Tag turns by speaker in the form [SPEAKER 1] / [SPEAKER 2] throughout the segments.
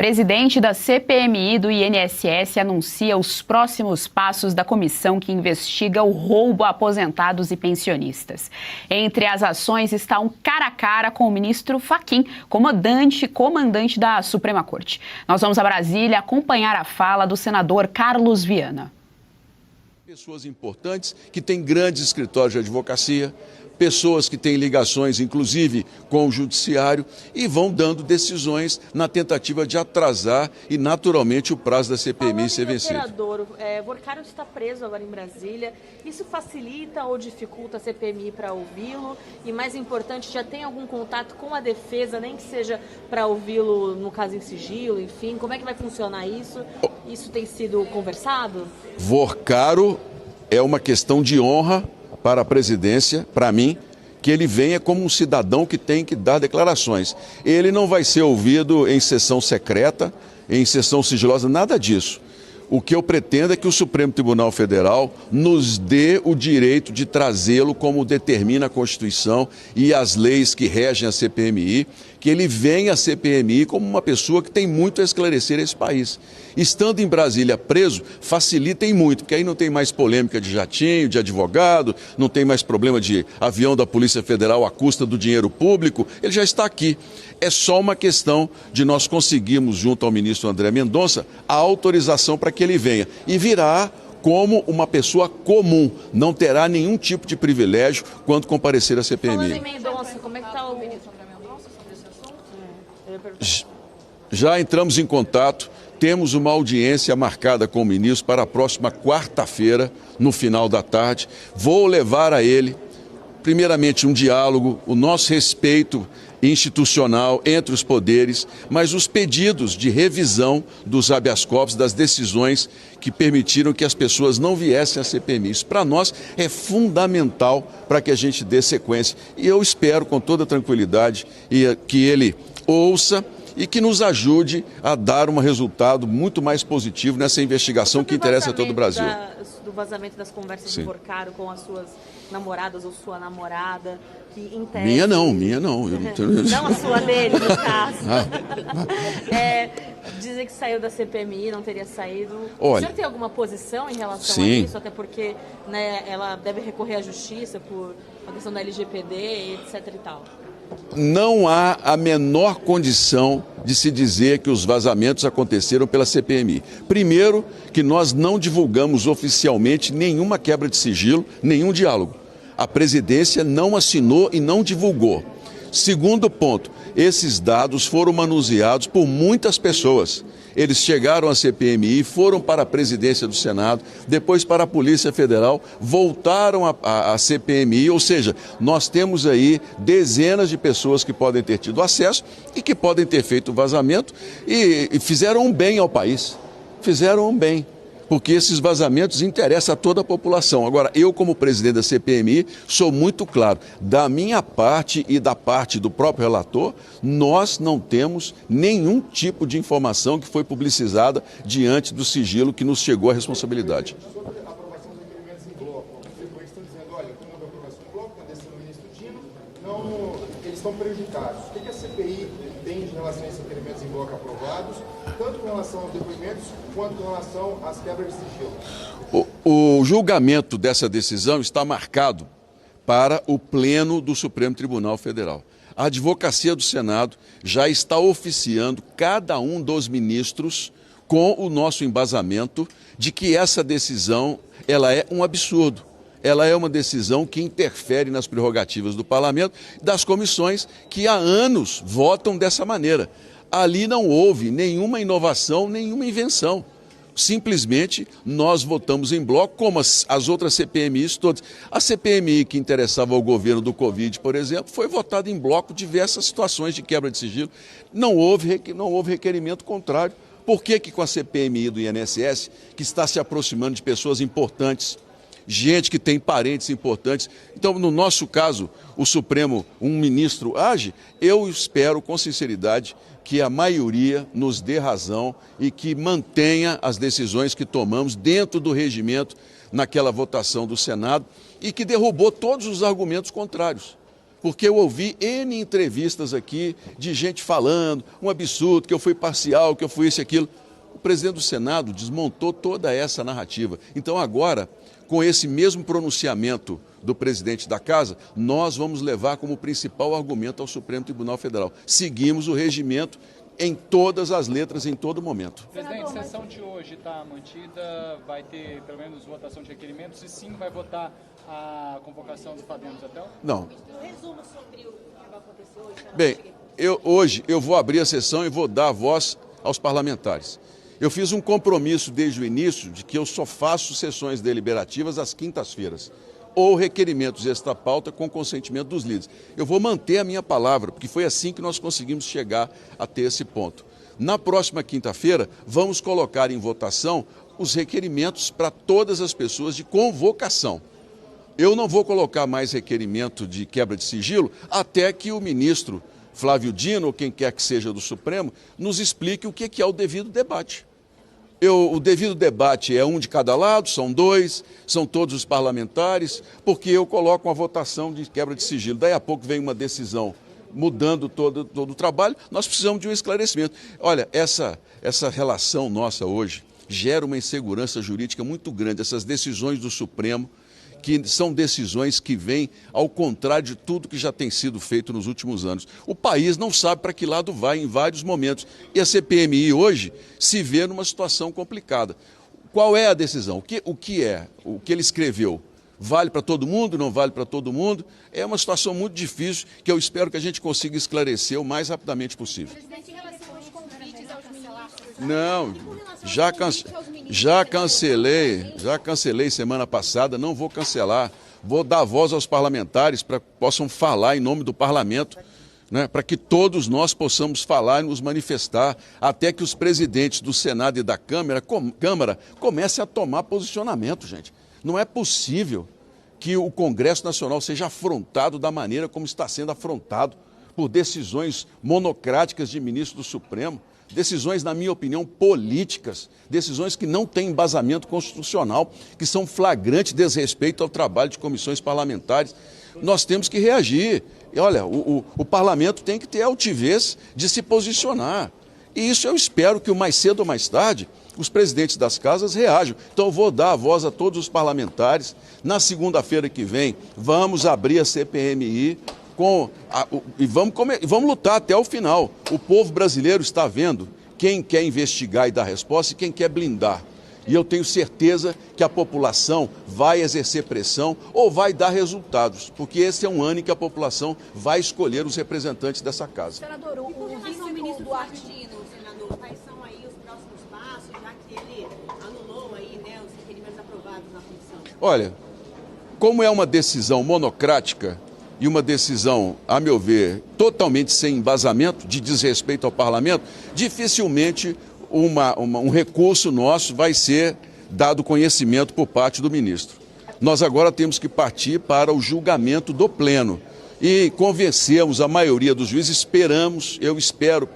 [SPEAKER 1] Presidente da CPMI do INSS anuncia os próximos passos da comissão que investiga o roubo a aposentados e pensionistas. Entre as ações está um cara a cara com o ministro Fachin, comandante da Suprema Corte. Nós vamos a Brasília acompanhar a fala do senador Carlos Viana.
[SPEAKER 2] Pessoas importantes que têm grandes escritórios de advocacia, pessoas que têm ligações, inclusive, com o judiciário e vão dando decisões na tentativa de atrasar e, naturalmente, o prazo da CPMI ser vencido.
[SPEAKER 3] Senador, Vorcaro está preso agora em Brasília. Isso facilita ou dificulta a CPMI para ouvi-lo? E, mais importante, já tem algum contato com a defesa, nem que seja para ouvi-lo, no caso, em sigilo, enfim? Como é que vai funcionar isso? Isso tem sido conversado?
[SPEAKER 2] Vorcaro é uma questão de honra para a presidência, para mim, que ele venha como um cidadão que tem que dar declarações. Ele não vai ser ouvido em sessão secreta, em sessão sigilosa, nada disso. O que eu pretendo é que o Supremo Tribunal Federal nos dê o direito de trazê-lo como determina a Constituição e as leis que regem a CPMI, que ele venha à CPMI como uma pessoa que tem muito a esclarecer esse país. Estando em Brasília preso, facilita em muito, porque aí não tem mais polêmica de jatinho, de advogado, não tem mais problema de avião da Polícia Federal à custa do dinheiro público, ele já está aqui. É só uma questão de nós conseguirmos, junto ao ministro André Mendonça, a autorização para que ele venha. E virá como uma pessoa comum, não terá nenhum tipo de privilégio quando comparecer à CPMI.
[SPEAKER 3] Falando em Mendonça, como é que está o ministro André Mendonça sobre esse assunto?
[SPEAKER 2] Já entramos em contato, temos uma audiência marcada com o ministro para a próxima quarta-feira, no final da tarde. Vou levar a ele, primeiramente, um diálogo, o nosso respeito institucional entre os poderes, mas os pedidos de revisão dos habeas corpus, das decisões que permitiram que as pessoas não viessem à CPMI. Isso, para nós, é fundamental para que a gente dê sequência. E eu espero, com toda tranquilidade, que ele ouça e que nos ajude a dar um resultado muito mais positivo nessa investigação que interessa a todo o Brasil.
[SPEAKER 3] Do vazamento das conversas de Vorcaro com as suas namoradas ou sua namorada, que em tese...
[SPEAKER 2] Minha não. Eu não tenho...
[SPEAKER 3] Não a sua dele, no caso. Dizer que saiu da CPMI, não teria saído.
[SPEAKER 2] Olha,
[SPEAKER 3] o senhor tem alguma posição em relação a isso? Até porque, né, ela deve recorrer à justiça por a questão da LGPD, etc e tal.
[SPEAKER 2] Não há a menor condição de se dizer que os vazamentos aconteceram pela CPMI. Primeiro, que nós não divulgamos oficialmente nenhuma quebra de sigilo, nenhum diálogo. A presidência não assinou e não divulgou. Segundo ponto, esses dados foram manuseados por muitas pessoas. Eles chegaram à CPMI, foram para a presidência do Senado, depois para a Polícia Federal, voltaram à CPMI, ou seja, nós temos aí dezenas de pessoas que podem ter tido acesso e que podem ter feito vazamento e fizeram um bem ao país, fizeram um bem. Porque esses vazamentos interessam a toda a população. Agora, eu, como presidente da CPMI, sou muito claro, da minha parte e da parte do próprio relator, nós não temos nenhum tipo de informação que foi publicizada diante do sigilo que nos chegou à responsabilidade.
[SPEAKER 4] Sobre a aprovação dos requerimentos em bloco, eles estão dizendo, olha, como houve aprovação em bloco, na decisão do ministro Dino, eles estão prejudicados. O que a CPI tem em relação a esses requerimentos em bloco aprovados, tanto com relação aos depoimentos, quanto com relação às quebras de sigilo?
[SPEAKER 2] O julgamento dessa decisão está marcado para o Pleno do Supremo Tribunal Federal. A Advocacia do Senado já está oficiando cada um dos ministros com o nosso embasamento de que essa decisão ela é um absurdo. Ela é uma decisão que interfere nas prerrogativas do parlamento, das comissões que há anos votam dessa maneira. Ali não houve nenhuma inovação, nenhuma invenção. Simplesmente nós votamos em bloco, como as outras CPMIs todas. A CPMI que interessava ao governo do Covid, por exemplo, foi votada em bloco diversas situações de quebra de sigilo. Não houve requerimento contrário. Por que com a CPMI do INSS, que está se aproximando de pessoas importantes, gente que tem parentes importantes. Então, no nosso caso, o Supremo, um ministro age, eu espero com sinceridade que a maioria nos dê razão e que mantenha as decisões que tomamos dentro do regimento naquela votação do Senado e que derrubou todos os argumentos contrários. Porque eu ouvi N entrevistas aqui de gente falando, um absurdo, que eu fui parcial, que eu fui isso e aquilo. O presidente do Senado desmontou toda essa narrativa. Então agora, com esse mesmo pronunciamento do presidente da Casa, nós vamos levar como principal argumento ao Supremo Tribunal Federal. Seguimos o regimento em todas as letras, em todo momento.
[SPEAKER 5] Presidente, a sessão de hoje está mantida, vai ter pelo menos votação de requerimentos, e sim vai votar a convocação do Fabiano Zatel?
[SPEAKER 2] Não.
[SPEAKER 3] Um resumo sobre o que vai acontecer hoje.
[SPEAKER 2] Bem, hoje eu vou abrir a sessão e vou dar voz aos parlamentares. Eu fiz um compromisso desde o início de que eu só faço sessões deliberativas às quintas-feiras, ou requerimentos extra-pauta com consentimento dos líderes. Eu vou manter a minha palavra, porque foi assim que nós conseguimos chegar até esse ponto. Na próxima quinta-feira, vamos colocar em votação os requerimentos para todas as pessoas de convocação. Eu não vou colocar mais requerimento de quebra de sigilo até que o ministro Flávio Dino, ou quem quer que seja do Supremo, nos explique o que é o devido debate. O devido debate é um de cada lado, são dois, são todos os parlamentares, porque eu coloco uma votação de quebra de sigilo. Daí a pouco vem uma decisão mudando todo o trabalho, nós precisamos de um esclarecimento. Olha, essa relação nossa hoje gera uma insegurança jurídica muito grande, essas decisões do Supremo, que são decisões que vêm ao contrário de tudo que já tem sido feito nos últimos anos. O país não sabe para que lado vai em vários momentos. E a CPMI hoje se vê numa situação complicada. Qual é a decisão? O que ele escreveu? Vale para todo mundo, não vale para todo mundo? É uma situação muito difícil que eu espero que a gente consiga esclarecer o mais rapidamente possível.
[SPEAKER 6] Presidente, em relação aos convites aos ministros...
[SPEAKER 2] Não, já cancelei semana passada, não vou cancelar. Vou dar voz aos parlamentares para que possam falar em nome do parlamento, né, para que todos nós possamos falar e nos manifestar, até que os presidentes do Senado e da Câmara comecem a tomar posicionamento, gente. Não é possível que o Congresso Nacional seja afrontado da maneira como está sendo afrontado por decisões monocráticas de ministro do Supremo. Decisões, na minha opinião, políticas, decisões que não têm embasamento constitucional, que são flagrante desrespeito ao trabalho de comissões parlamentares. Nós temos que reagir. E olha, o parlamento tem que ter a altivez de se posicionar. E isso eu espero que o mais cedo ou mais tarde os presidentes das casas reajam. Então eu vou dar a voz a todos os parlamentares. Na segunda-feira que vem, vamos abrir a CPMI. E vamos lutar até o final. O povo brasileiro está vendo quem quer investigar e dar resposta e quem quer blindar. E eu tenho certeza que a população vai exercer pressão ou vai dar resultados, porque esse é um ano em que a população vai escolher os representantes dessa casa.
[SPEAKER 6] Senador, o vice-ministro Duarte Dino, senador, quais são aí os próximos passos, já que ele anulou aí, né, os requerimentos aprovados na comissão?
[SPEAKER 2] Olha, como é uma decisão monocrática, e uma decisão, a meu ver, totalmente sem embasamento, de desrespeito ao parlamento, dificilmente um recurso nosso vai ser dado conhecimento por parte do ministro. Nós agora temos que partir para o julgamento do pleno e convencemos a maioria dos juízes, eu espero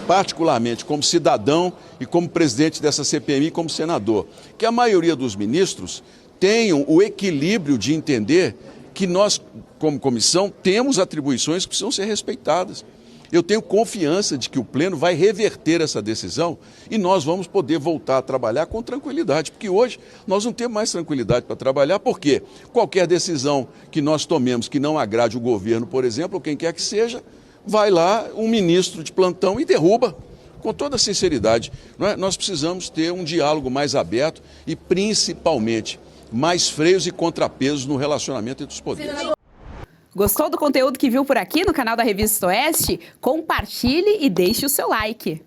[SPEAKER 2] particularmente como cidadão e como presidente dessa CPMI, como senador, que a maioria dos ministros tenham o equilíbrio de entender que nós, como comissão, temos atribuições que precisam ser respeitadas. Eu tenho confiança de que o Pleno vai reverter essa decisão e nós vamos poder voltar a trabalhar com tranquilidade, porque hoje nós não temos mais tranquilidade para trabalhar, porque qualquer decisão que nós tomemos que não agrade o governo, por exemplo, ou quem quer que seja, vai lá um ministro de plantão e derruba. Com toda sinceridade, nós precisamos ter um diálogo mais aberto e, principalmente, mais freios e contrapesos no relacionamento entre os poderes.
[SPEAKER 1] Gostou do conteúdo que viu por aqui no canal da Revista Oeste? Compartilhe e deixe o seu like.